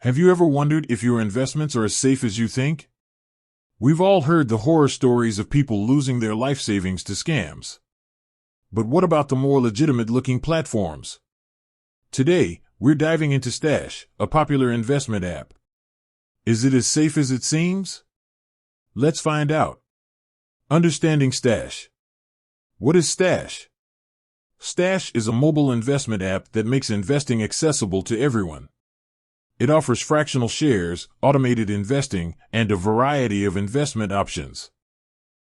Have you ever wondered if your investments are as safe as you think? We've all heard the horror stories of people losing their life savings to scams. But what about the more legitimate-looking platforms? Today, we're diving into Stash, a popular investment app. Is it as safe as it seems? Let's find out. Understanding Stash. What is Stash? Stash is a mobile investment app that makes investing accessible to everyone. It offers fractional shares, automated investing, and a variety of investment options.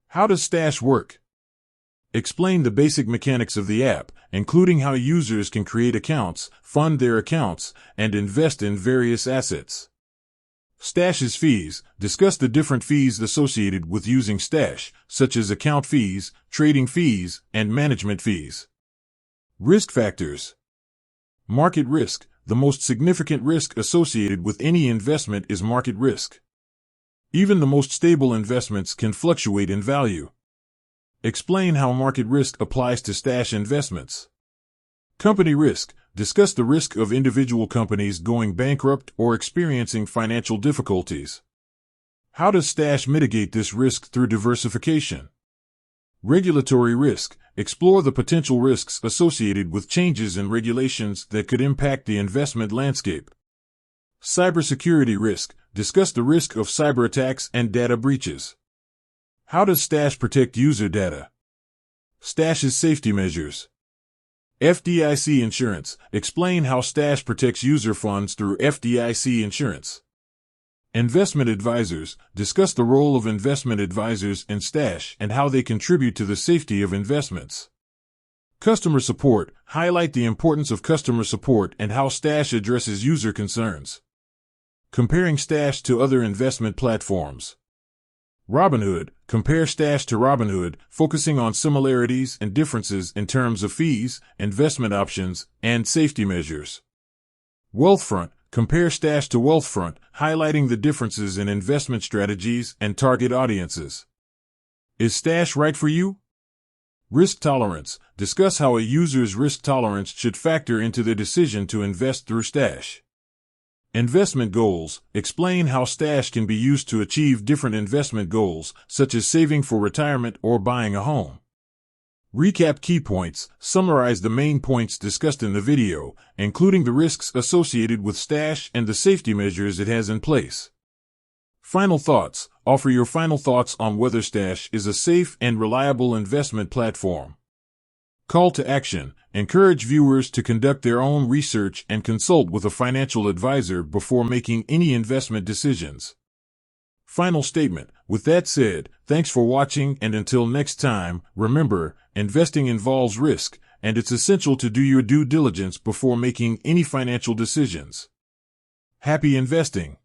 How does Stash work? Explain the basic mechanics of the app, including how users can create accounts, fund their accounts, and invest in various assets. Stash's fees. Discuss the different fees associated with using Stash, such as account fees, trading fees, and management fees. Risk factors. Market risk. The most significant risk associated with any investment is market risk. Even the most stable investments can fluctuate in value. Explain how market risk applies to Stash investments. Company risk. Discuss the risk of individual companies going bankrupt or experiencing financial difficulties. How does Stash mitigate this risk through diversification? Regulatory risk. Explore the potential risks associated with changes in regulations that could impact the investment landscape. Cybersecurity risk. Discuss the risk of cyber attacks and data breaches. How does Stash protect user data? Stash's safety measures. FDIC insurance. Explain how Stash protects user funds through FDIC insurance. Investment advisors. Discuss the role of investment advisors in Stash and how they contribute to the safety of investments. Customer support. Highlight the importance of customer support and how Stash addresses user concerns. Comparing Stash to other investment platforms. Robinhood. Compare Stash to Robinhood, focusing on similarities and differences in terms of fees, investment options, and safety measures. Wealthfront. Compare Stash to Wealthfront, highlighting the differences in investment strategies and target audiences. Is Stash right for you? Risk tolerance. Discuss how a user's risk tolerance should factor into their decision to invest through Stash. Investment goals. Explain how Stash can be used to achieve different investment goals, such as saving for retirement or buying a home. Recap key points. Summarize the main points discussed in the video, including the risks associated with Stash and the safety measures it has in place. Final thoughts. Offer your final thoughts on whether Stash is a safe and reliable investment platform. Call to action. Encourage viewers to conduct their own research and consult with a financial advisor before making any investment decisions. Final statement. With that said, thanks for watching, and until next time, remember, investing involves risk, and it's essential to do your due diligence before making any financial decisions. Happy investing!